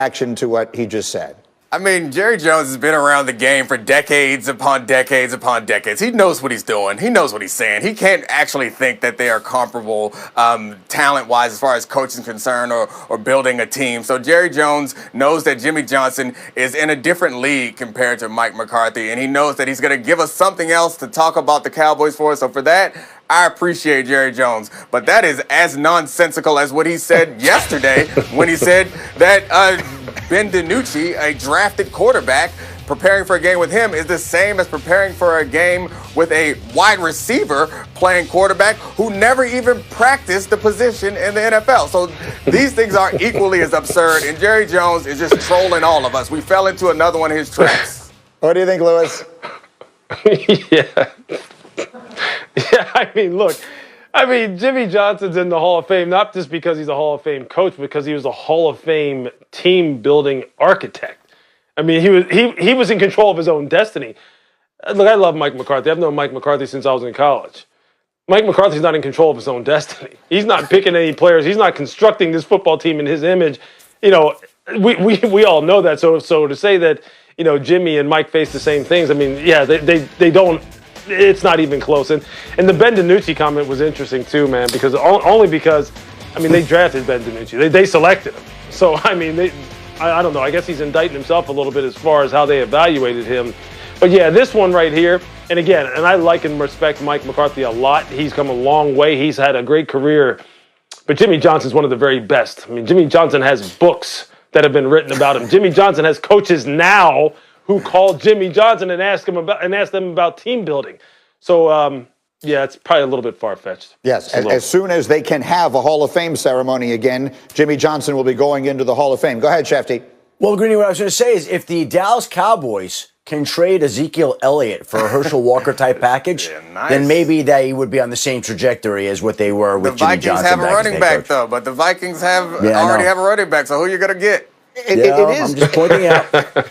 reaction to what he just said? I mean, Jerry Jones has been around the game for decades upon decades upon decades. He knows what he's doing. He knows what he's saying. He can't actually think that they are comparable talent-wise as far as coaching is concerned or building a team. So Jerry Jones knows that Jimmy Johnson is in a different league compared to Mike McCarthy, and he knows that he's going to give us something else to talk about the Cowboys for. So for that, I appreciate Jerry Jones. But that is as nonsensical as what he said yesterday when he said that Ben DiNucci, a drafted quarterback, preparing for a game with him is the same as preparing for a game with a wide receiver playing quarterback who never even practiced the position in the NFL. So these things are equally as absurd, and Jerry Jones is just trolling all of us. We fell into another one of his traps. What do you think, Lewis? Yeah, I mean, look. Jimmy Johnson's in the Hall of Fame, not just because he's a Hall of Fame coach, because he was a Hall of Fame team-building architect. I mean, he was in control of his own destiny. Look, I love Mike McCarthy. I've known Mike McCarthy since I was in college. Mike McCarthy's not in control of his own destiny. He's not picking any players. He's not constructing this football team in his image. You know, we all know that. So to say that, you know, Jimmy and Mike face the same things, I mean, yeah, they don't. It's not even close. And the Ben DiNucci comment was interesting too, man, because only because, I mean, they drafted Ben DiNucci. They selected him. So, I mean, I don't know. I guess he's indicting himself a little bit as far as how they evaluated him. But yeah, this one right here, and again, and I like and respect Mike McCarthy a lot. He's come a long way. He's had a great career. But Jimmy Johnson's one of the very best. I mean, Jimmy Johnson has books that have been written about him. Jimmy Johnson has coaches now who called Jimmy Johnson and asked them about team building. So, yeah, it's probably a little bit far-fetched. Yes, as soon as they can have a Hall of Fame ceremony again, Jimmy Johnson will be going into the Hall of Fame. Go ahead, Shefty. Well, Greeny, what I was going to say is if the Dallas Cowboys can trade Ezekiel Elliott for a Herschel Walker-type package, then maybe they would be on the same trajectory as what they were with Jimmy Johnson. The Vikings have a running back, though, but the Vikings already have a running back, so who are you going to get? It is. I'm just pointing out.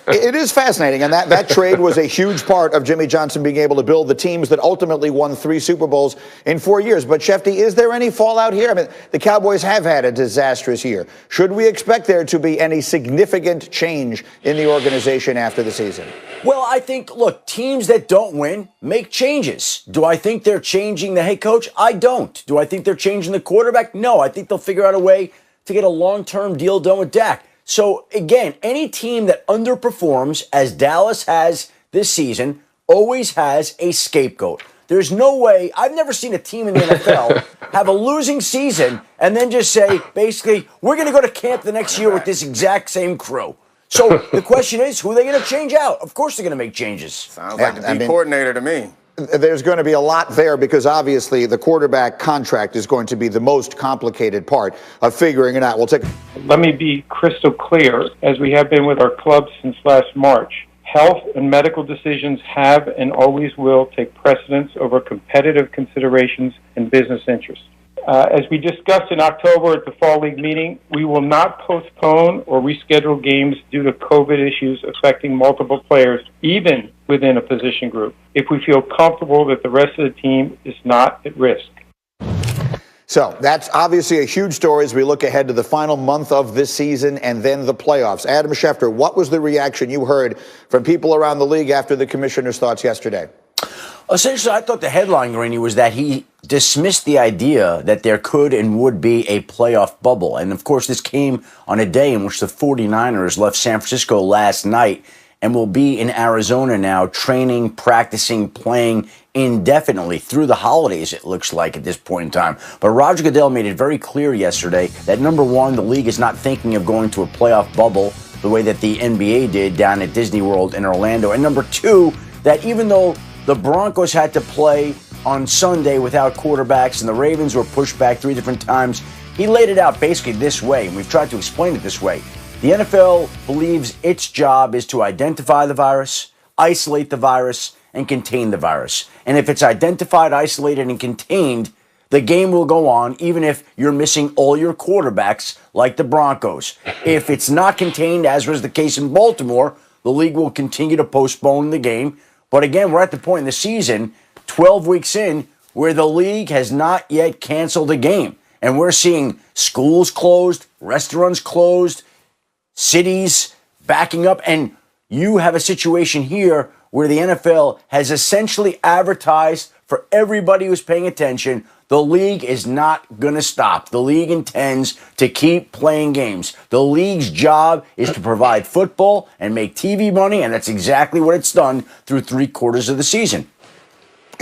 It is fascinating, and that trade was a huge part of Jimmy Johnson being able to build the teams that ultimately won 3 Super Bowls in 4 years. But, Shefty, is there any fallout here? I mean, the Cowboys have had a disastrous year. Should we expect there to be any significant change in the organization after the season? Well, I think, look, teams that don't win make changes. Do I think they're changing the head coach? I don't. Do I think they're changing the quarterback? No. I think they'll figure out a way to get a long-term deal done with Dak. So, again, any team that underperforms, as Dallas has this season, always has a scapegoat. There's no way, I've never seen a team in the NFL have a losing season and then just say, basically, we're going to go to camp the next year with this exact same crew. So the question is, who are they going to change out? Of course they're going to make changes. Sounds like the coordinator to me. There's going to be a lot there because obviously the quarterback contract is going to be the most complicated part of figuring it out. Let me be crystal clear, as we have been with our club since last March. Health and medical decisions have and always will take precedence over competitive considerations and business interests. As we discussed in October at the Fall League meeting, we will not postpone or reschedule games due to COVID issues affecting multiple players, even within a position group, if we feel comfortable that the rest of the team is not at risk. So that's obviously a huge story as we look ahead to the final month of this season and then the playoffs. Adam Schefter, what was the reaction you heard from people around the league after the commissioner's thoughts yesterday? Essentially, I thought the headline, Greeny, was that he dismissed the idea that there could and would be a playoff bubble. And, of course, this came on a day in which the 49ers left San Francisco last night and will be in Arizona now training, practicing, playing indefinitely through the holidays, it looks like, at this point in time. But Roger Goodell made it very clear yesterday that, number one, the league is not thinking of going to a playoff bubble the way that the NBA did down at Disney World in Orlando. And, number two, that even though the Broncos had to play on Sunday without quarterbacks and the Ravens were pushed back 3 different times, he laid it out basically this way, and we've tried to explain it this way. The NFL believes its job is to identify the virus, isolate the virus, and contain the virus. And if it's identified, isolated, and contained, the game will go on even if you're missing all your quarterbacks like the Broncos. If it's not contained, as was the case in Baltimore, the league will continue to postpone the game. But again, we're at the point in the season, 12 weeks in, where the league has not yet canceled a game. And we're seeing schools closed, restaurants closed, cities backing up. And you have a situation here where the NFL has essentially advertised for everybody who's paying attention, the league is not going to stop. The league intends to keep playing games. The league's job is to provide football and make TV money, and that's exactly what it's done through 3/4 of the season.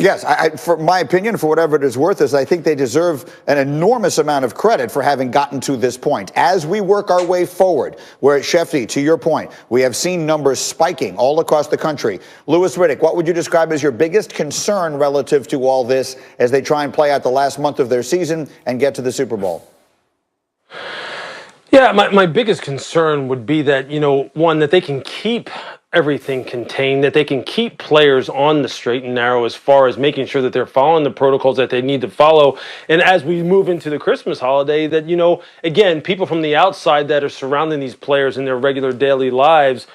Yes, for my opinion, for whatever it is worth, is I think they deserve an enormous amount of credit for having gotten to this point. As we work our way forward, where, Shefty, to your point, we have seen numbers spiking all across the country. Louis Riddick, what would you describe as your biggest concern relative to all this as they try and play out the last month of their season and get to the Super Bowl? Yeah, my biggest concern would be that, one, that they can keep everything contained, that they can keep players on the straight and narrow as far as making sure that they're following the protocols that they need to follow. And as we move into the Christmas holiday, that, again, people from the outside that are surrounding these players in their regular daily lives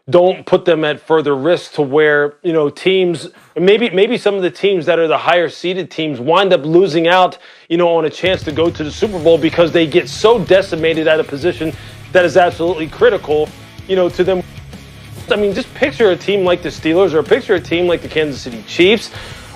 don't put them at further risk to where, teams, maybe some of the teams that are the higher seeded teams wind up losing out, on a chance to go to the Super Bowl because they get so decimated at a position that is absolutely critical, to them. I mean, just picture a team like the Steelers or picture a team like the Kansas City Chiefs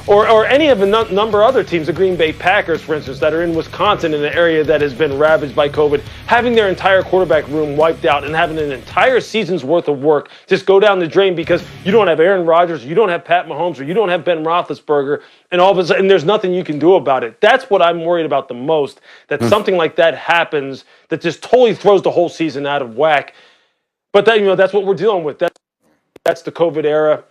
or any of a number of other teams, the Green Bay Packers, for instance, that are in Wisconsin in an area that has been ravaged by COVID, having their entire quarterback room wiped out and having an entire season's worth of work just go down the drain because you don't have Aaron Rodgers, you don't have Pat Mahomes, or you don't have Ben Roethlisberger, and all of a sudden there's nothing you can do about it. That's what I'm worried about the most, that something like that happens that just totally throws the whole season out of whack. But that, that's what we're dealing with. That's the COVID era,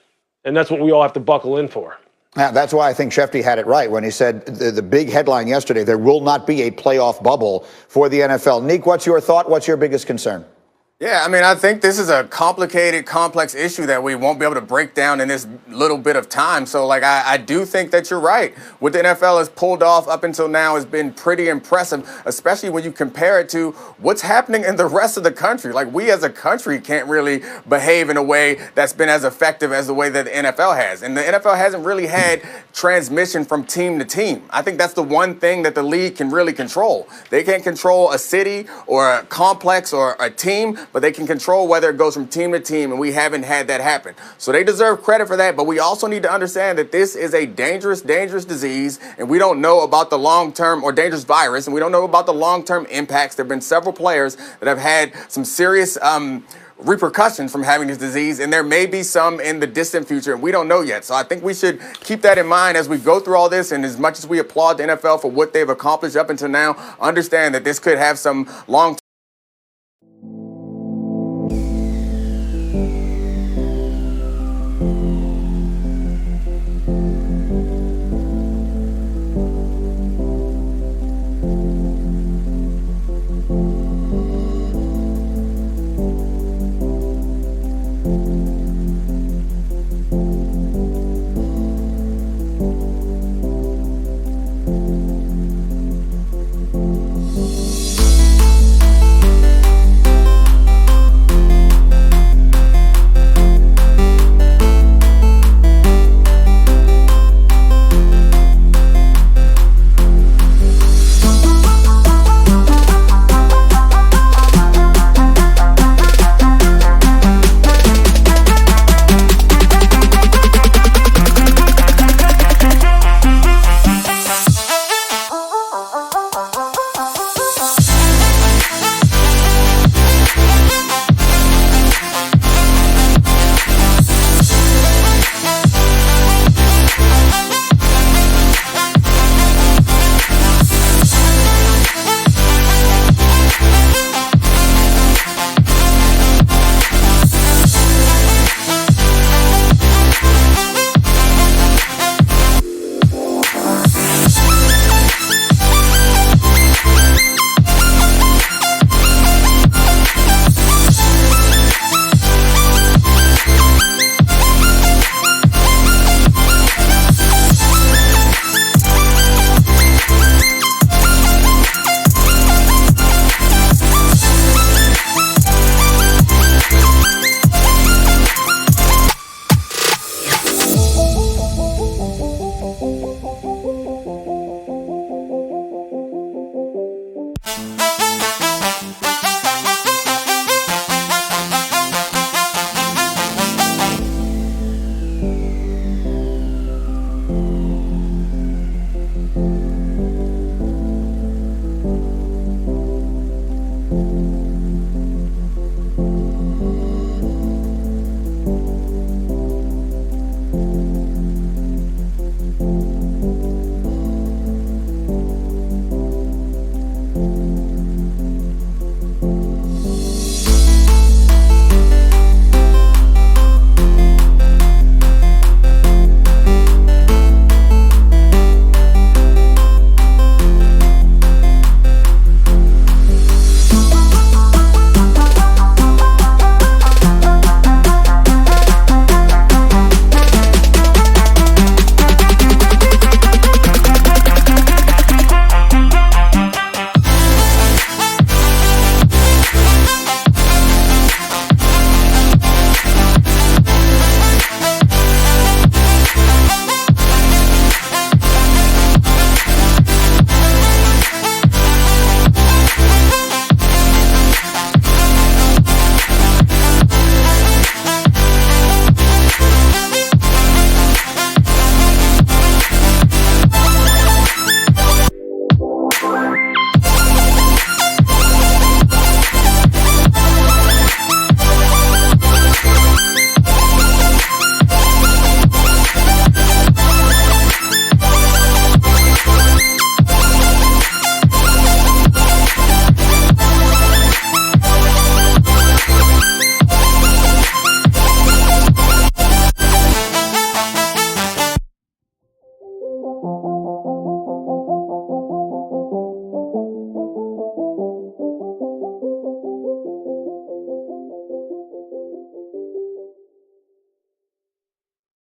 and that's what we all have to buckle in for. Now, that's why I think Shefty had it right when he said the big headline yesterday, there will not be a playoff bubble for the NFL. Neek, what's your thought? What's your biggest concern? Yeah, I mean, I think this is a complicated, complex issue that we won't be able to break down in this little bit of time. So, I do think that you're right. What the NFL has pulled off up until now has been pretty impressive, especially when you compare it to what's happening in the rest of the country. We as a country can't really behave in a way that's been as effective as the way that the NFL has. And the NFL hasn't really had transmission from team to team. I think that's the one thing that the league can really control. They can't control a city or a complex or a team, but they can control whether it goes from team to team, and we haven't had that happen. So they deserve credit for that, but we also need to understand that this is a dangerous, dangerous disease, and we don't know about the long-term, or dangerous virus, and we don't know about the long-term impacts. There have been several players that have had some serious repercussions from having this disease, and there may be some in the distant future, and we don't know yet. So I think we should keep that in mind as we go through all this, and as much as we applaud the NFL for what they've accomplished up until now, understand that this could have some long